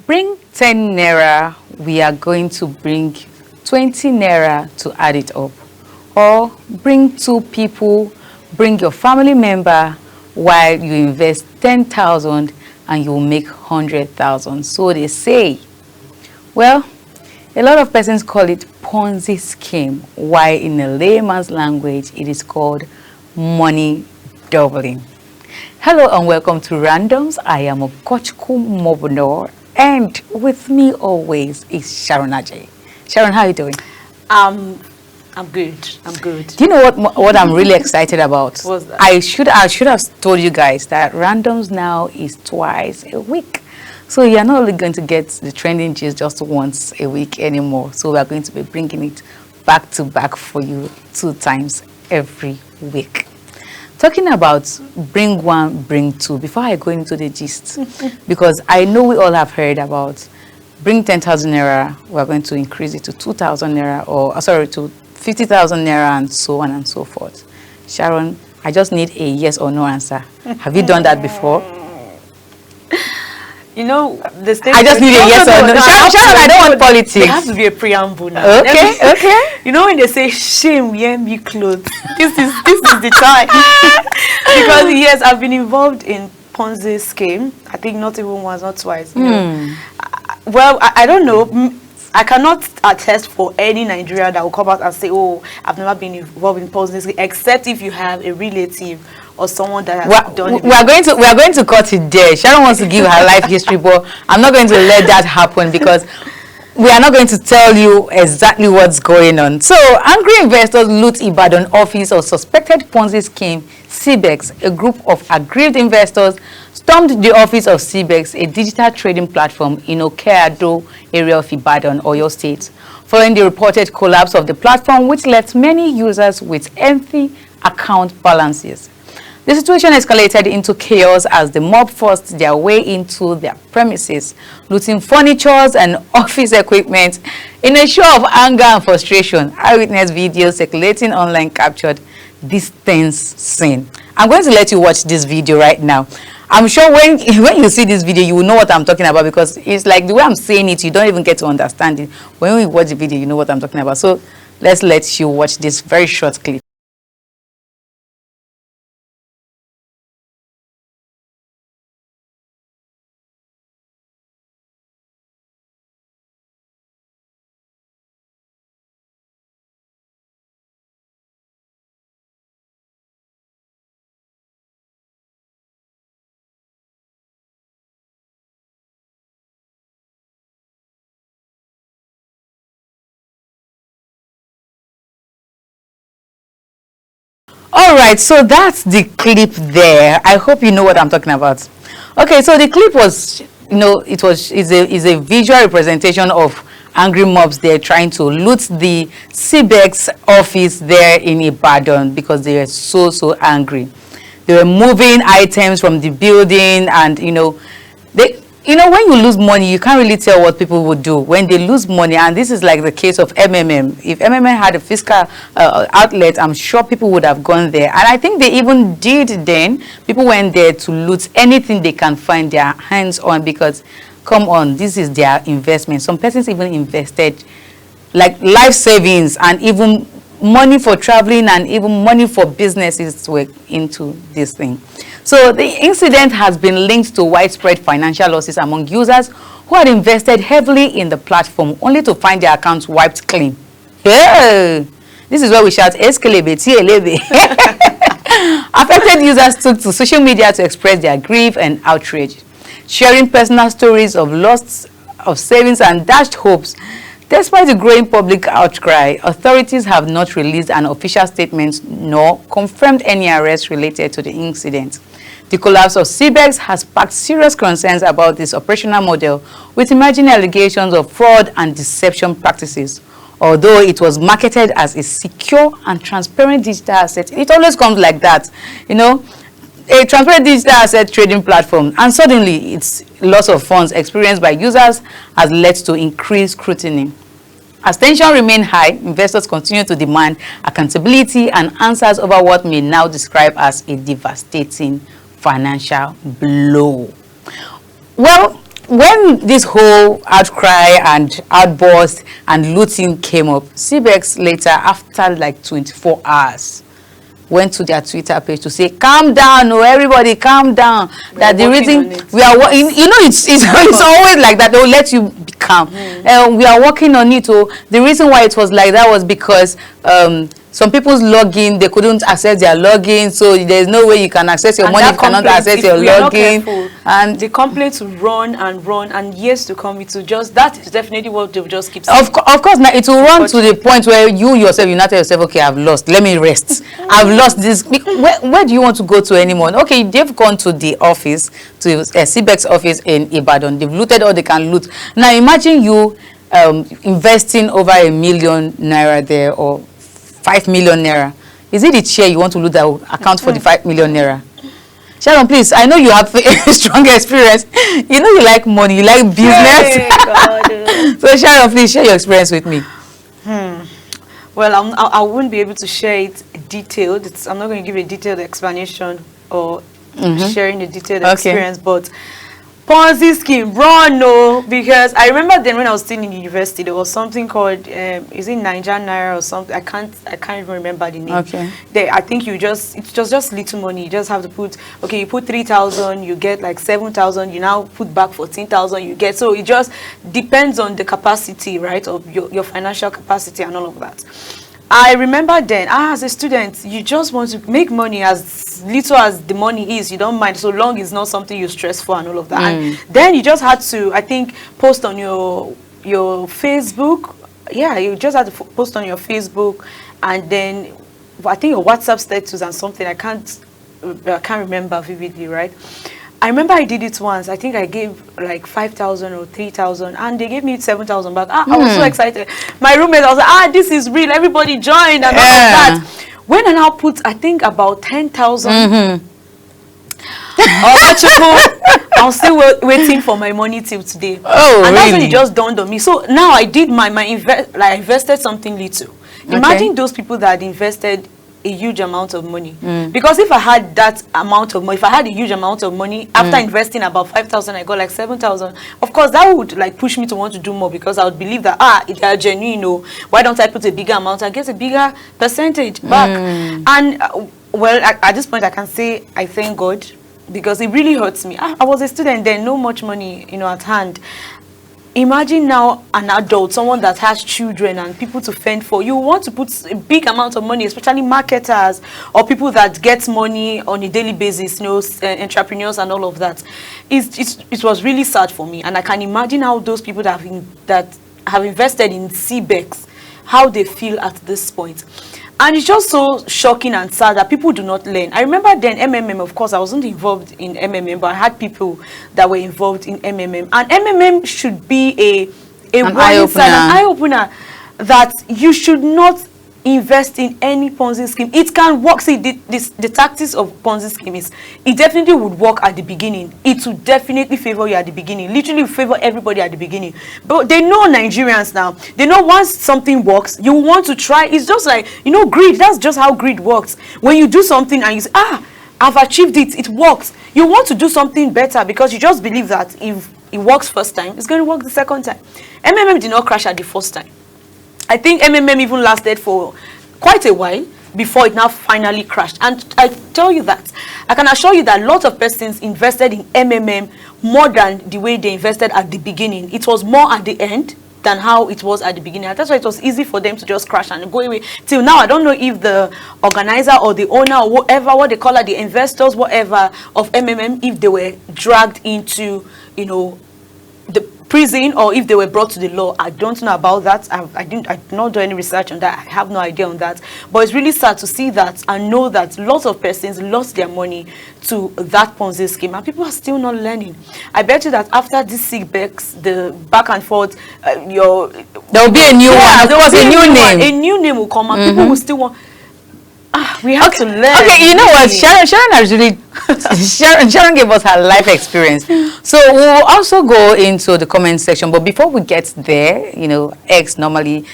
bring 10 naira, we are going to bring 20 naira to add it up. Or bring 2 people, bring your family member, while you invest 10,000 and you will make 100,000. So they say. Well, a lot of persons call it Ponzi scheme, while in a layman's language it is called money doubling. Hello and welcome to Randoms. I am Okochukwu Mobunor, and with me always is Sharon Ajay. Sharon, how are you doing? I'm good. I'm good. Do you know what I'm really excited about? What's that? I should have told you guys that Randoms now is twice a week. So you're not only going to get the trending gist just once a week anymore. So we are going to be bringing it back to back for you 2 times every week. Talking about bring 1, bring 2, before I go into the gist, because I know we all have heard about bring 10,000 naira, we're going to increase it to 2,000 naira, or sorry, to 50,000 naira, and so on and so forth. Sharon, I just need a yes or no answer. Have you done that before? You know, the state. I just need a yes or no. Sharon, I don't want politics. There has to be a preamble now. Okay. You know when they say shame, yeah, me clothes. This is the time. Because yes, I've been involved in Ponzi scheme. I think not even once, not twice. You know. Well, I don't know. I cannot attest for any Nigerian that will come out and say, "Oh, I've never been involved in Ponzi scheme," except if you have a relative or someone that has done it. We are going to cut it there. Sharon wants to give her life history, but I'm not going to let that happen because we are not going to tell you exactly what's going on. So, angry investors loot Ibadan office of suspected Ponzi scheme. CBEX, a group of aggrieved investors, stormed the office of CBEX, a digital trading platform in Okeado area of Ibadan, Oyo State, following the reported collapse of the platform, which left many users with empty account balances. The situation escalated into chaos as the mob forced their way into their premises, looting furniture and office equipment. In a show of anger and frustration, eyewitness videos circulating online captured this tense scene. I'm going to let you watch this video right now. I'm sure when you see this video, you will know what I'm talking about, because it's like the way I'm saying it, you don't even get to understand it. When you watch the video, you know what I'm talking about. So let's let you watch this very short clip. All right, so that's the clip there. I hope you know what I'm talking about. Okay, so the clip was, is a visual representation of angry mobs there trying to loot the CBEX office there in Ibadan because they were so angry. They were moving items from the building, and when you lose money, you can't really tell what people would do when they lose money. And this is like the case of MMM. If MMM had a fiscal outlet, I'm sure people would have gone there. And I think they even did then. People went there to loot anything they can find their hands on, because, come on, this is their investment. Some persons even invested like life savings and even money for traveling and even money for businesses to work into this thing. So the incident has been linked to widespread financial losses among users who had invested heavily in the platform only to find their accounts wiped clean. Yeah. This is where we shout, Eskelebe, Tielebe. Affected users took to social media to express their grief and outrage, sharing personal stories of loss of savings and dashed hopes. Despite the growing public outcry, authorities have not released an official statement nor confirmed any arrests related to the incident. The collapse of CBEX has sparked serious concerns about this operational model, with emerging allegations of fraud and deception practices. Although it was marketed as a secure and transparent digital asset, it always comes like that, a transparent digital asset trading platform, and suddenly its loss of funds experienced by users has led to increased scrutiny. As tension remains high, investors continue to demand accountability and answers over what may now describe as a devastating financial blow. Well, when this whole outcry and outburst and looting came up, CBEX later, after like 24 hours, went to their Twitter page to say, calm down, oh, everybody calm down. That the reason we are, it's always like that. They'll let you be calm. We are working on it. Oh, the reason why it was like that was because some people's login, they couldn't access their login, so there's no way you can access your money if you cannot access your login. And the complaints will run, and years to come, it will just, that is definitely what they'll just keep saying. Of course, now it will run to the point where you yourself, you not tell yourself, okay, I've lost, let me rest. I've lost this. Where do you want to go to anymore? Okay, they've gone to the office, to CBEX office in Ibadan. They've looted all they can loot. Now imagine you investing over ₦1 million there, or 5 million naira. Is it the chair you want to loot that will account for the 5 million naira? Sharon, please, I know you have a strong experience. You know you like money, you like business. Hey, so Sharon, please share your experience with me. Well, I wouldn't be able to share it detailed. I'm not going to give a detailed explanation or sharing a detailed experience, but Ponzi scheme, run, no, because I remember then when I was still in university, there was something called, is it Nigerian Naira or something? I can't even remember the name. Okay. I think it's just little money. You just have to put, okay, you put 3,000, you get like 7,000, you now put back 14,000, you get, so it just depends on the capacity, right, of your financial capacity and all of that. I remember then, as a student, you just want to make money as little as the money is. You don't mind, so long it's not something you stress for and all of that. And then you just had to, I think, post on your Facebook. Yeah, you just had to post on your Facebook, and then I think your WhatsApp status and something. I can't remember vividly, right? I remember I did it once. I think I gave like 5,000 or 3,000, and they gave me 7,000 back. I was so excited. My roommate, I was like, this is real. Everybody joined and all of that. When I now put, I think about 10,000. I'm still waiting for my money till today. Oh, and that's when it just dawned on me. So now I did I invested something little. Imagine those people that had invested a huge amount of money, because if I had that amount of money, if I had a huge amount of money after investing about 5,000, I got like 7,000. Of course, that would like push me to want to do more, because I would believe that if they are genuine, why don't I put a bigger amount and get a bigger percentage back? And well, at this point, I can say I thank God, because it really hurts me. I was a student then, no much money, at hand. Imagine now an adult, someone that has children and people to fend for. You want to put a big amount of money, especially marketers or people that get money on a daily basis, entrepreneurs and all of that. It was really sad for me, and I can imagine how those people that have invested in CBEX, how they feel at this point. And it's just so shocking and sad that people do not learn. I remember then MMM, of course, I wasn't involved in MMM, but I had people that were involved in MMM. And MMM should be an eye-opener that you should not invest in any Ponzi scheme. It can work. See, the tactics of Ponzi scheme is, it definitely would work at the beginning. It would definitely favor you at the beginning. Literally favor everybody at the beginning. But they know Nigerians now. They know once something works, you want to try. It's just like, greed. That's just how greed works. When you do something and you say, I've achieved it, it works. You want to do something better, because you just believe that if it works first time, it's going to work the second time. MMM did not crash at the first time. I think MMM even lasted for quite a while before it now finally crashed. And I tell you that, I can assure you that a lot of persons invested in MMM more than the way they invested at the beginning. It was more at the end than how it was at the beginning. And that's why it was easy for them to just crash and go away. Till now, I don't know if the organizer or the owner or whatever, what they call it, the investors, whatever, of MMM, if they were dragged into, the prison, or if they were brought to the law. I don't know about that. I did not do any research on that. I have no idea on that. But it's really sad to see that and know that lots of persons lost their money to that Ponzi scheme, and people are still not learning. I bet you that after this CBEX, the back and forth, there will be a new one. There was a new name. A new name will come, and people will still want. We have to learn. Okay, you know what? Sharon has really Sharon gave us her life experience. So we'll also go into the comment section. But before we get there, X normally,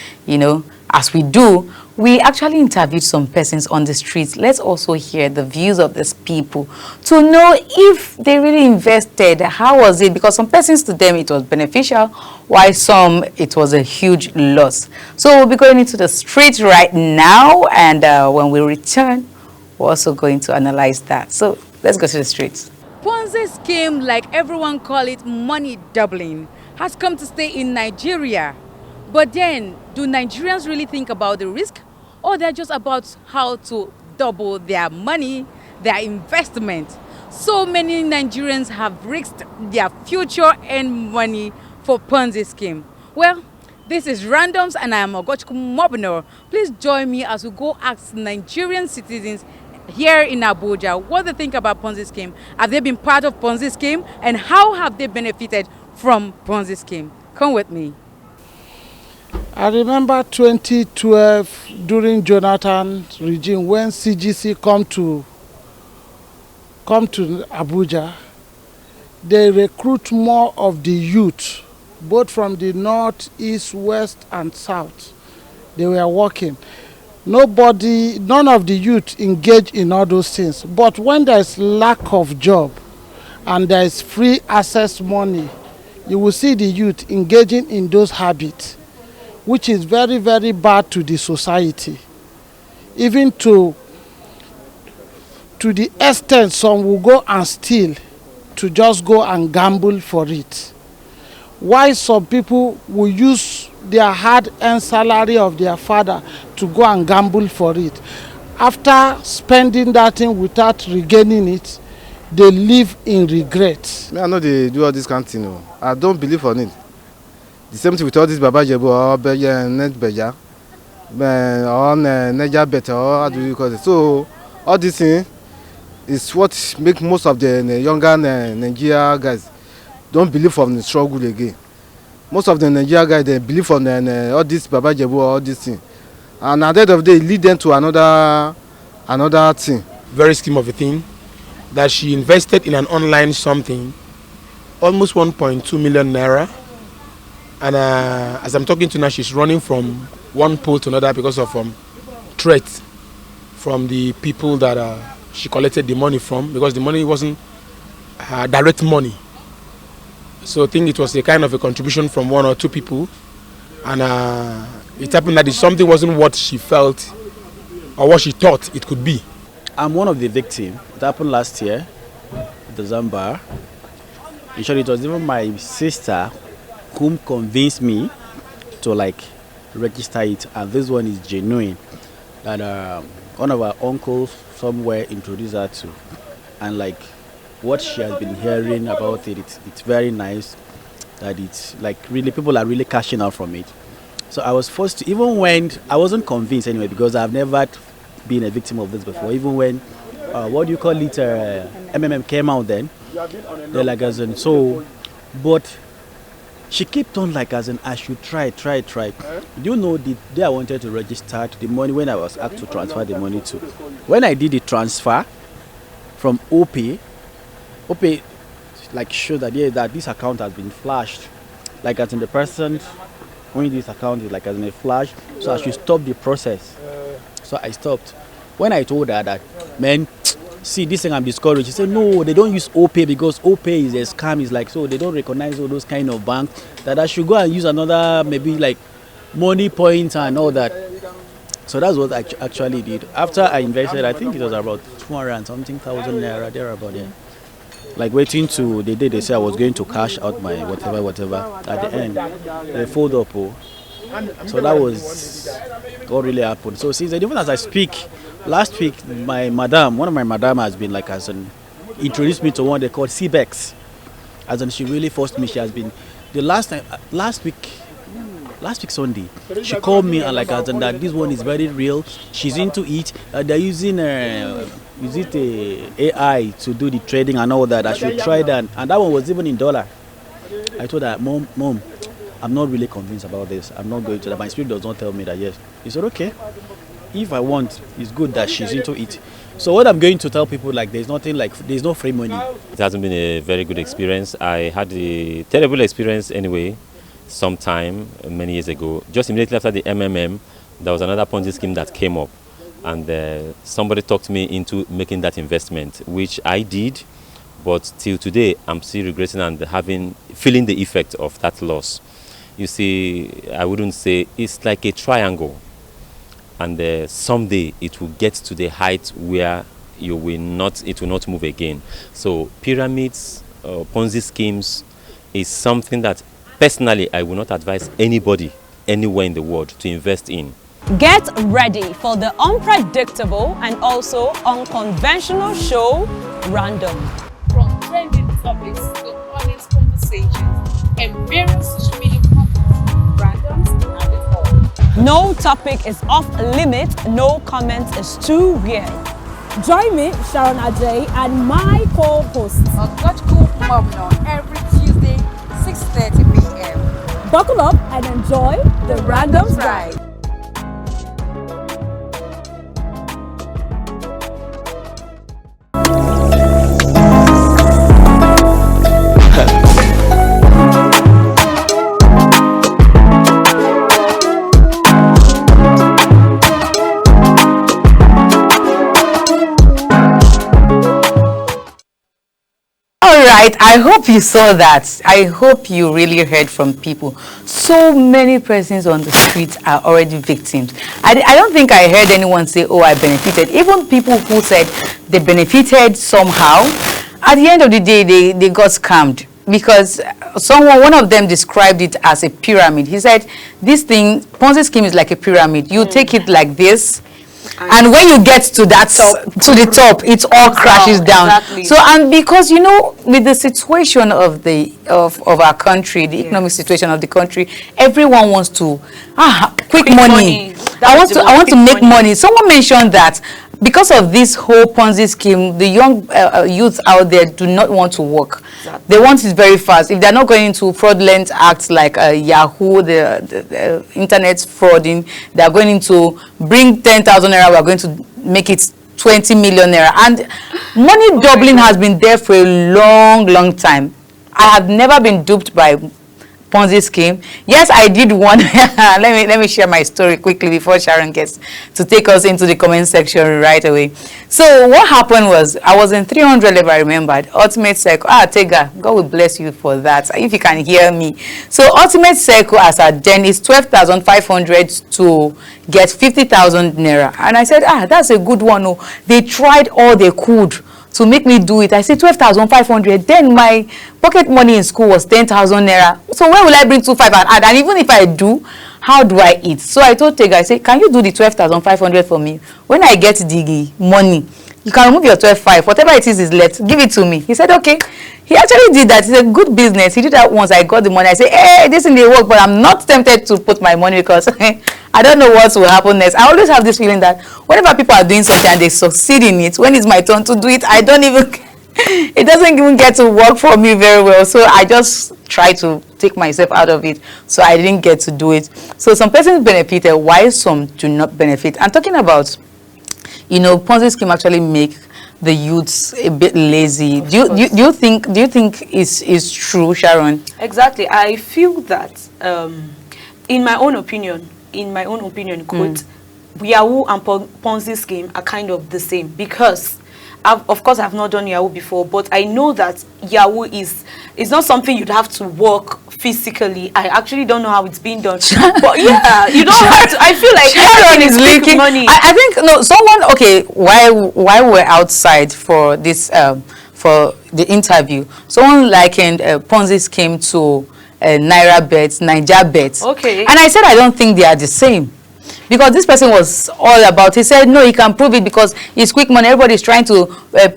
as we do, we actually interviewed some persons on the streets. Let's also hear the views of these people to know if they really invested. How was it? Because some persons, to them it was beneficial, while some it was a huge loss. So we'll be going into the streets right now, and when we return, we're also going to analyze that. So let's go to the streets. Ponzi scheme, like everyone call it, money doubling, has come to stay in Nigeria. But then, do Nigerians really think about the risk, or they're just about how to double their money, their investment? So many Nigerians have risked their future and money for Ponzi scheme. Well, this is Randoms, and I am Ogochukwu Mobino. Please join me as we go ask Nigerian citizens here in Abuja what they think about Ponzi scheme. Have they been part of Ponzi scheme, and how have they benefited from Ponzi scheme? Come with me. I remember 2012 during Jonathan's regime when CGC come to Abuja. They recruit more of the youth, both from the north, east, west, and south. They were working. None of the youth engage in all those things. But when there is lack of job and there is free access money, you will see the youth engaging in those habits, which is very, very bad to the society. Even to the extent some will go and steal to just go and gamble for it. Why some people will use their hard-earned salary of their father to go and gamble for it. After spending that thing without regaining it, they live in regret. I know they do all this kind of thing. No. I don't believe on it. The same thing with all this Baba Jebu or Net Beja or Neja Better, or how do you call it? So all this thing is what make most of the younger Nigeria guys don't believe on the struggle again. Most of the Nigeria guys, they believe on all this Baba Jebu or all this thing, and at the end of the day, lead them to another thing. Very scheme of a thing that she invested in an online something, almost 1.2 million naira. And as I'm talking to now, she's running from one pole to another because of threats from the people that she collected the money from, because the money wasn't direct money. So I think it was a kind of a contribution from one or two people. And it happened that something wasn't what she felt or what she thought it could be. I'm one of the victims. It happened last year, December. Usually it was even my sister whom convinced me to register it, and this one is genuine. That one of our uncles somewhere introduced her to, and what she has been hearing about it, it's very nice. That it's really people are really cashing out from it. So I was forced to, even when I wasn't convinced anyway, because I've never been a victim of this before. Even when what do you call it, MMM came out, then they're but she kept on I should try. Do you know the day I wanted to register the money, when I was asked to transfer the money to, when I did the transfer from OP showed that this account has been flashed, as in the person owning this account is as in a flash, so I should stop the process. So I stopped. When I told her that, man, see, this thing I'm discouraged, she said, no, they don't use OP because OP is a scam. It's so they don't recognize all those kind of banks, that I should go and use another, maybe money points and all that. So that's what I actually did. After I invested, I think it was about 200 and something thousand naira, there about there. Waiting to the day they say I was going to cash out my whatever. At the end, they fold up. So that was what really happened. So since even as I speak, last week one of my madam has been introduced me to one they call CBEX. As in, she really forced me. She has been the last week Sunday, she called me and as in that this one is very real. She's into it. They're using AI to do the trading and all that. I should try that, and that one was even in dollar. I told her, Mom, I'm not really convinced about this. I'm not going to that. My spirit does not tell me that yes. He said, okay, if I want, it's good that she's into it. So what I'm going to tell people, there's nothing there's no free money. It hasn't been a very good experience. I had a terrible experience anyway, sometime many years ago. Just immediately after the MMM, there was another Ponzi scheme that came up, and somebody talked me into making that investment, which I did. But till today, I'm still regretting and feeling the effect of that loss. You see, I wouldn't say it's like a triangle, and someday it will get to the height where it will not move again. So pyramids, Ponzi schemes is something that personally I will not advise anybody anywhere in the world to invest in. Get ready for the unpredictable and also unconventional show, Random. From trending topics to honest conversations and various social media topics, randoms have it all. No topic is off limit, no comment is too weird. Join me, Sharon Ajay, and my co-host, Cool Mobno, every Tuesday, 6:30 p.m. Buckle up and enjoy the Randoms Ride. Alright, I hope you saw that. I hope you really heard from people. So many persons on the street are already victims. I don't think I heard anyone say, oh, I benefited. Even people who said they benefited somehow, at the end of the day, they got scammed. Because one of them described it as a pyramid. He said, this thing, Ponzi scheme is like a pyramid. You take it like this, and when you get to that to the top, it all crashes down. Exactly. So, and because with the situation of our country, the economic situation of the country, everyone wants to quick money. I want to make money. Someone mentioned that because of this whole Ponzi scheme, the young youth out there do not want to work. Exactly. They want it very fast. If they're not going into fraudulent acts like Yahoo, the internet frauding, they're going to bring 10,000 naira, we're going to make it 20 million naira. And money doubling has been there for a long time. I have never been duped by Ponzi scheme. Yes, I did one. let me share my story quickly before Sharon gets to take us into the comment section right away. So what happened was, I was in 300 level, I remembered. Ultimate Circle. Tega, God will bless you for that, if you can hear me. So Ultimate Circle as at then is 12,500 to get 50,000 naira. And I said, that's a good one. Oh, they tried all they could to make me do it. I said 12,500. Then my pocket money in school was 10,000 naira. So where will I bring 2,500 and add? And even if I do, how do I eat? So I told Tega, I said, can you do the 12,500 for me? When I get the money, you can remove your 12,500. Whatever it is left, give it to me. He said, okay. He actually did that. It's a good business. He did that once. I got the money. I said, hey, this thing will work, but I'm not tempted to put my money because I don't know what will happen next. I always have this feeling that whenever people are doing something and they succeed in it, when it's my turn to do it, it doesn't even get to work for me very well. So I just try to take myself out of it. So I didn't get to do it. So some persons benefited, while some do not benefit. I'm talking about, Ponzi scheme actually make the youths a bit lazy. Do you think is true, Sharon? Exactly. I feel that in my own opinion, quote, Yahoo and Ponzi scheme are kind of the same, because of course I've not done Yahoo before, but I know that Yahoo is not something you'd have to work physically. I actually don't know how it's being done. But yeah, you don't have to. I feel like Sharon is leaking money. I think while we're outside for this for the interview, someone likened Ponzi scheme to Naira bets, Niger bets. Okay. And I said I don't think they are the same. Because this person was all about, he said, no, he can prove it because it's quick money. Everybody's trying to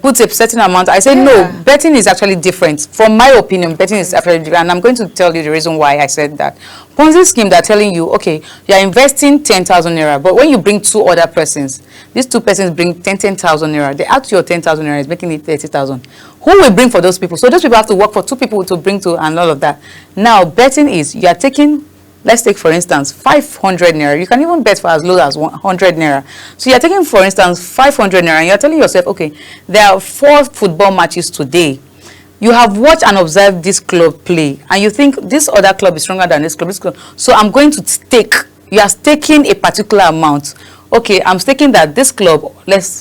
put a certain amount. I said, no, betting is actually different. From my opinion, betting is actually different. And I'm going to tell you the reason why I said that. Ponzi scheme, they're telling you, okay, you're investing 10,000 naira. But when you bring two other persons, these two persons bring 10,000 naira. They add to your 10,000 naira, is making it 30,000. Who will bring for those people? So those people have to work for two people to bring to and all of that. Now, betting is, you are taking, let's take for instance 500 naira. You can even bet for as low as 100 naira. So you're taking for instance 500 naira and you're telling yourself, okay, there are 4 football matches today. You have watched and observed this club play and you think this other club is stronger than this club. So I'm going to stake you are staking a particular amount. Okay, I'm staking that this club,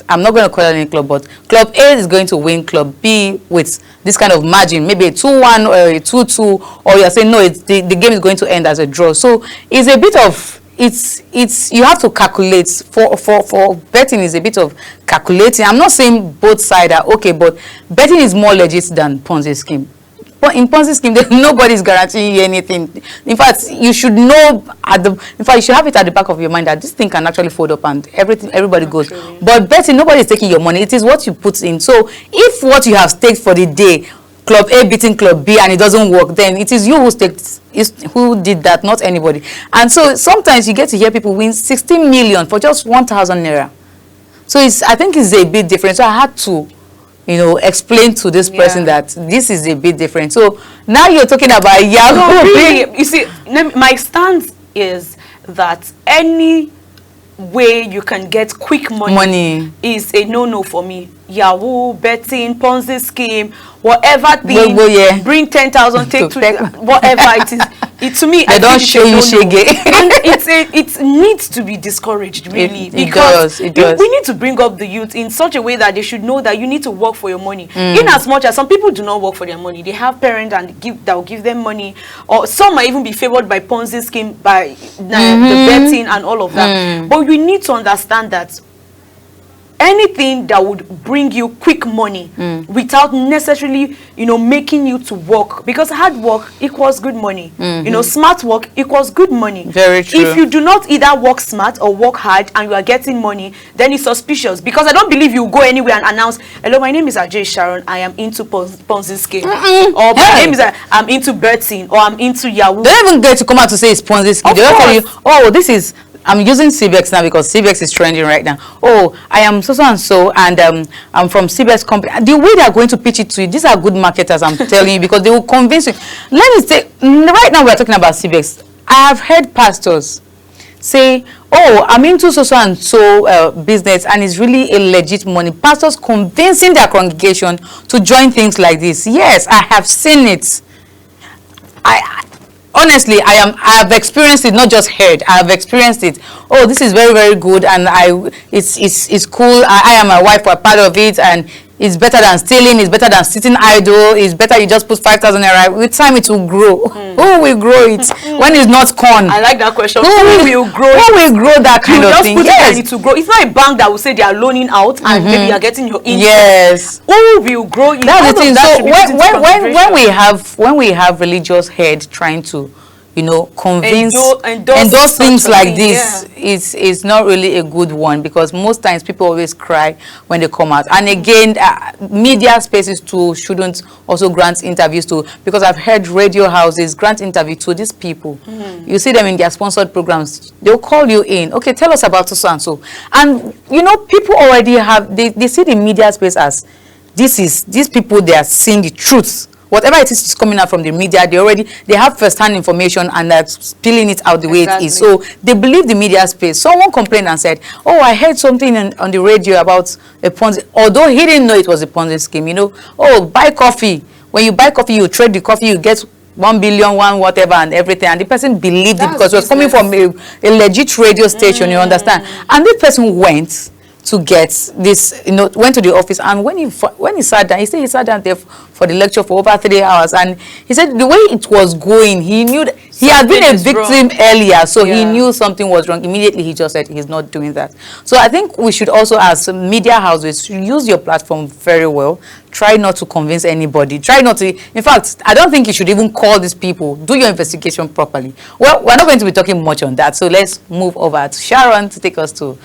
I'm not going to call it any club, but club A is going to win club B with this kind of margin, maybe a 2-1 or a 2-2, or you're saying no, the game is going to end as a draw. So it's a bit of, it's you have to calculate. For betting is a bit of calculating. I'm not saying both sides are okay, but betting is more legit than Ponzi scheme. But in Ponzi scheme, nobody's guaranteeing you anything. In fact, you should know you should have it at the back of your mind that this thing can actually fold up and everybody goes. But betting, nobody is taking your money. It is what you put in. So if what you have staked for the day, club A beating club B, and it doesn't work, then it is you who did that, not anybody. And so sometimes you get to hear people win 16 million for just 1,000 naira. So I think it's a bit different. So I had to, explain to this person that this is a bit different. So now you're talking about Yahoo. No, really, you see, my stance is that any way you can get quick money is a no-no for me. Yahoo, betting, Ponzi scheme, whatever thing, bring 10,000, take to whatever it is. To me, they don't show you shege. And it needs to be discouraged, really, because it does. We need to bring up the youth in such a way that they should know that you need to work for your money. In as much as some people do not work for their money, they have parents that will give them money, or some might even be favored by Ponzi scheme, by the betting and all of that. But we need to understand that anything that would bring you quick money without necessarily making you to work, because hard work equals good money, smart work equals good money. Very true. If you do not either work smart or work hard and you are getting money, then it's suspicious, because I don't believe you go anywhere and announce, hello, my name is Ajay Sharon, I am into Ponzi scheme, or my name is I'm into betting, or I'm into Yahoo. They don't even get to come out to say it's Ponzi scheme. They don't tell you, oh, this is, I'm using CBEX now because CBEX is trending right now. Oh, I am so and so, and I'm from CBEX company. The way they are going to pitch it to you, these are good marketers, I'm telling you, because they will convince you. Let me say, right now we are talking about CBEX. I have heard pastors say, oh, I'm into so and so business, and it's really a legit money. Pastors convincing their congregation to join things like this. Yes, I have seen it. Honestly, I have experienced it, not just heard. I have experienced it. Oh, this is very, very good, and it's cool. I am my wife, we're part of it, and it's better than stealing. It's better than sitting idle. It's better you just put 5,000 naira. With time, it will grow. Who will grow it when it's not corn? I like that question. Who will grow it? Who will grow that kind of thing? You just put it and it will grow. It's not a bank that will say they are loaning out and maybe you are getting your interest. Yes. Who will grow it? That's the thing. So when we have religious head trying to convince endorse things like this, it's not really a good one, because most times people always cry when they come out. And again, media spaces too shouldn't also grant interviews to, because I've heard radio houses grant interview to these people. You see them in their sponsored programs, they'll call you in, okay, tell us about so and so. And people already have, they see the media space as these people, they are seeing the truth. Whatever it is coming out from the media, they have first-hand information and they're spilling it out the way it is. So they believe the media space. Someone complained and said, oh, I heard something on the radio about a Ponzi, although he didn't know it was a Ponzi scheme, oh, buy coffee. When you buy coffee, you trade the coffee, you get 1 billion, whatever and everything. And the person believed it because it was coming from a legit radio station, you understand? And this person went to get this, went to the office, and when he sat down, he said he sat down there for the lecture for over 3 hours, and he said the way it was going, he knew that he had been a victim earlier, so he knew something was wrong. Immediately he just said he's not doing that. So I think we should also, as media houses, use your platform very well. Try not to convince anybody. Try not to, in fact, I don't think you should even call these people. Do your investigation properly. Well, we're not going to be talking much on that, so let's move over to Sharon to take us to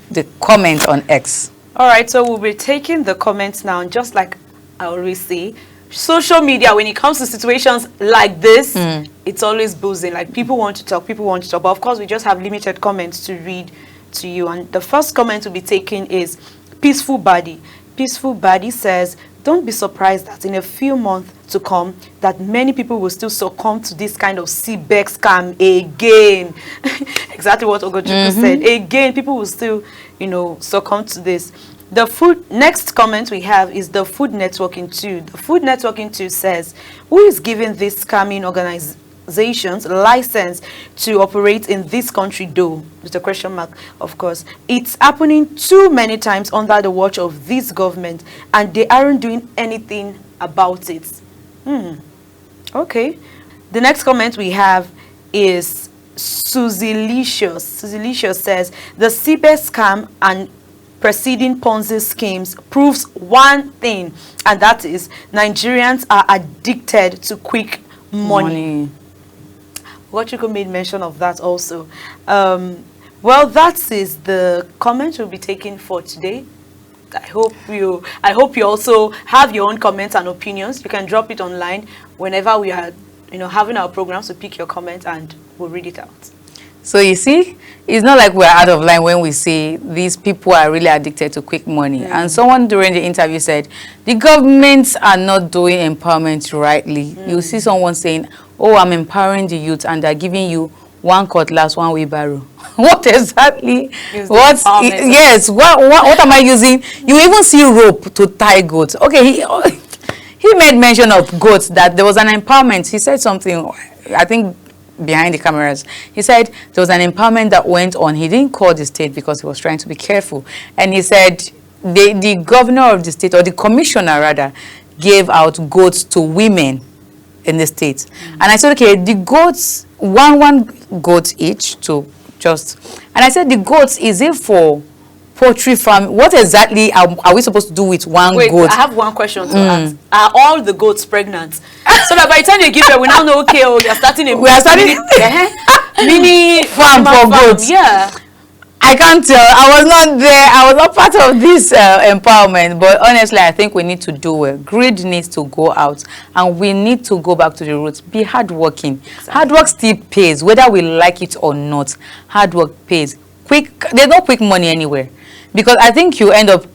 the comment on X. All right, so we'll be taking the comments now. And just like I always say, social media, when it comes to situations like this, it's always buzzing. Like, people want to talk. But of course, we just have limited comments to read to you. And the first comment we'll be taking is Peaceful Body. Peaceful Body says, don't be surprised that in a few months to come, that many people will still succumb to this kind of CBEX scam again. Exactly what Ogochukwu said. Again, people will still, succumb to this. The next comment we have is the Food Networking 2. The Food Networking 2 says, who is giving this scamming organizations licensed to operate in this country, though, with a question mark, of course. It's happening too many times under the watch of this government, and they aren't doing anything about it. Okay. The next comment we have is Suzilicious. Suzilicious says, the CBES scam and preceding Ponzi schemes proves one thing, and that is Nigerians are addicted to quick money. What you could made mention of that also. Well, that is the comment we'll be taking for today. I hope you also have your own comments and opinions. You can drop it online whenever we are, having our programs. To pick your comment and we'll read it out. So you see, it's not like we're out of line when we say these people are really addicted to quick money. And someone during the interview said, the governments are not doing empowerment rightly. You see someone saying, oh, I'm empowering the youth, and they're giving you one cutlass, one wheelbarrow. What exactly? What am I using? You even see rope to tie goats. Okay, he made mention of goats, that there was an empowerment. He said something, I think, behind the cameras. He said there was an empowerment that went on. He didn't call the state because he was trying to be careful. And he said the governor of the state, or the commissioner rather, gave out goats to women in the state. And I said, okay, the goats, one goat each to just, and I said, the goats, is it for poultry farm? What exactly are we supposed to do with one goat? I have one question to ask. Are all the goats pregnant? So that by the time they give birth, we now know, okay, you're starting mini farm for goats. Yeah. I can't tell. I was not there. I was not part of this empowerment. But honestly, I think we need to do it. Greed needs to go out, and we need to go back to the roots. Be hardworking. Exactly. Hard work still pays, whether we like it or not. Hard work pays. There's no quick money anywhere, because I think you end up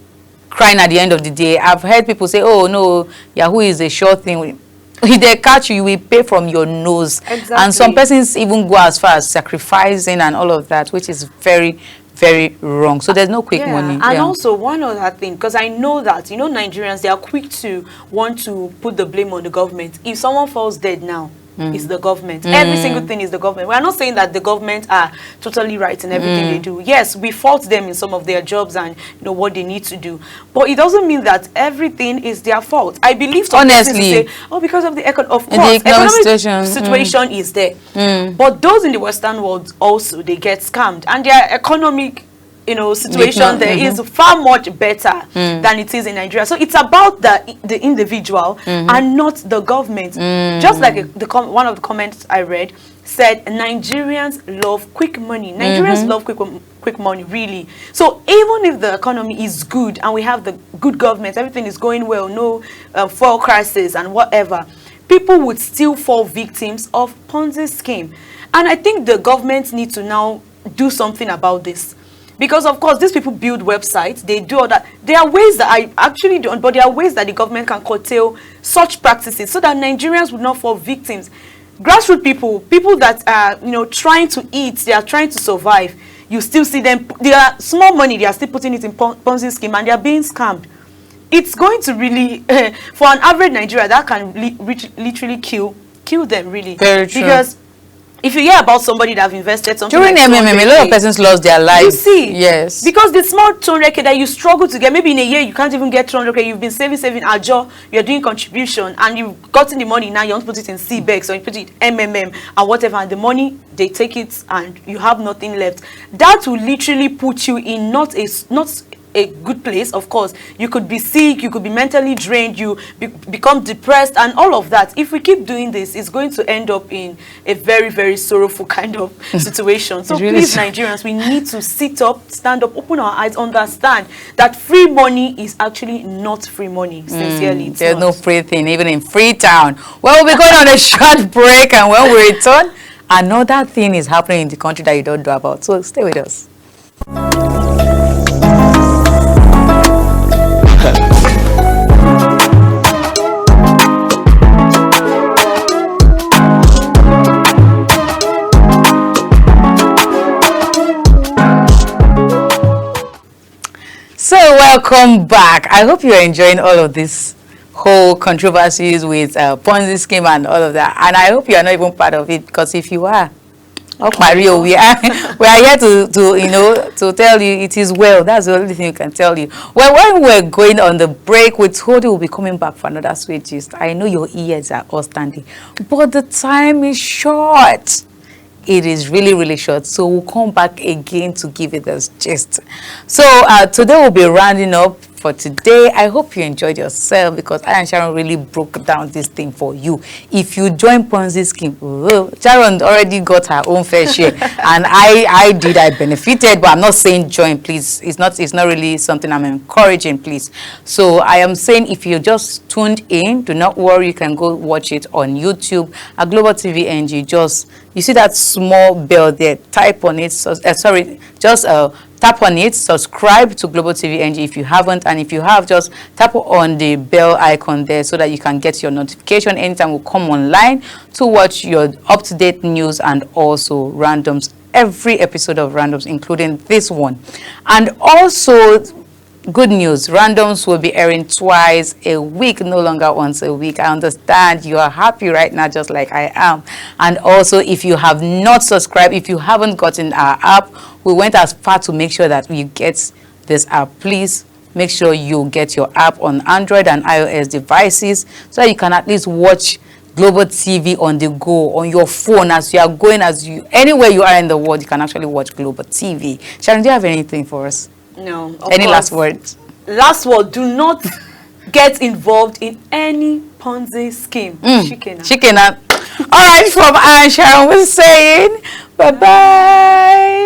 crying at the end of the day. I've heard people say, "Oh no, Yahoo is a sure thing." If they catch you, you will pay from your nose. Exactly. And some persons even go as far as sacrificing and all of that, which is very, very wrong. So there's no quick money. And also one other thing, because I know that, Nigerians, they are quick to want to put the blame on the government. If someone falls dead now, it's the government. Every single thing is the government. We are not saying that the government are totally right in everything they do. Yes, we fault them in some of their jobs and what they need to do, but it doesn't mean that everything is their fault. I believe some persons say, oh, because of the economic situation is there, but those in the Western world also, they get scammed, and their economic situation there is far much better than it is in Nigeria. So it's about the individual and not the government. Just like one of the comments I read said, Nigerians love quick money. Nigerians love quick money, really. So even if the economy is good and we have the good government, everything is going well, no fuel crisis and whatever, people would still fall victims of Ponzi scheme. And I think the government needs to now do something about this. Because, of course, these people build websites, they do all that. There are ways that I actually don't, but there are ways that the government can curtail such practices so that Nigerians would not fall victims. Grassroots people that are, trying to eat, they are trying to survive. You still see them, they are small money, they are still putting it in Ponzi scheme, and they are being scammed. It's going to really, for an average Nigerian, that can literally kill them, really. Very true. Because if you hear about somebody that have invested something during like MMM, a lot of persons lost their lives. You see, yes, because the small 200k that you struggle to get, maybe in a year you can't even get 200k. You've been saving ajo, you're doing contribution, and you've gotten the money. Now you want to put it in CBEX or you put it in MMM and whatever, and the money they take it and you have nothing left. That will literally put you in not a good place. Of course, you could be sick, you could be mentally drained, you become depressed and all of that. If we keep doing this, it's going to end up in a very, very sorrowful kind of situation. So really, please, Nigerians, we need to sit up, stand up, open our eyes, understand that free money is actually not free money. Sincerely, there's no free thing, even in Freetown. Well, we'll be going on a short break, and when we return, another thing is happening in the country that you don't know about. So stay with us. So welcome back. I hope you're enjoying all of this whole controversies with Ponzi scheme and all of that. And I hope you are not even part of it, because if you are, oh Mario, we are here to tell you it is well. That's the only thing we can tell you. Well, when we're going on the break, we told you we'll be coming back for another sweet gist. I know your ears are all standing, but the time is short. It is really, really short. So we'll come back again to give it this gist. So today we'll be rounding up for today. I hope you enjoyed yourself, because I and Sharon really broke down this thing for you. If you join Ponzi scheme, Sharon already got her own fair share, and I benefited, but I'm not saying join, please. It's not really something I'm encouraging, please. So I am saying, if you just tuned in, do not worry, you can go watch it on YouTube at Global TV NG. Just, you see that small bell there, type on it. So, tap on it, subscribe to Global TV NG if you haven't, and if you have, just tap on the bell icon there so that you can get your notification anytime we come online to watch your up-to-date news and also randoms, every episode of randoms, including this one. And also, good news, randoms will be airing twice a week, no longer once a week. I understand you are happy right now, just like I am. And also, if you have not subscribed, if you haven't gotten our app, we went as far to make sure that you get this app. Please make sure you get your app on Android and iOS devices, so that you can at least watch Global TV on the go, on your phone, as you are going, anywhere you are in the world, you can actually watch Global TV. Sharon, do you have anything for us? No. Any last words? Last word, do not get involved in any Ponzi scheme. Chicken. All right, from I and Sharon, we're saying bye-bye.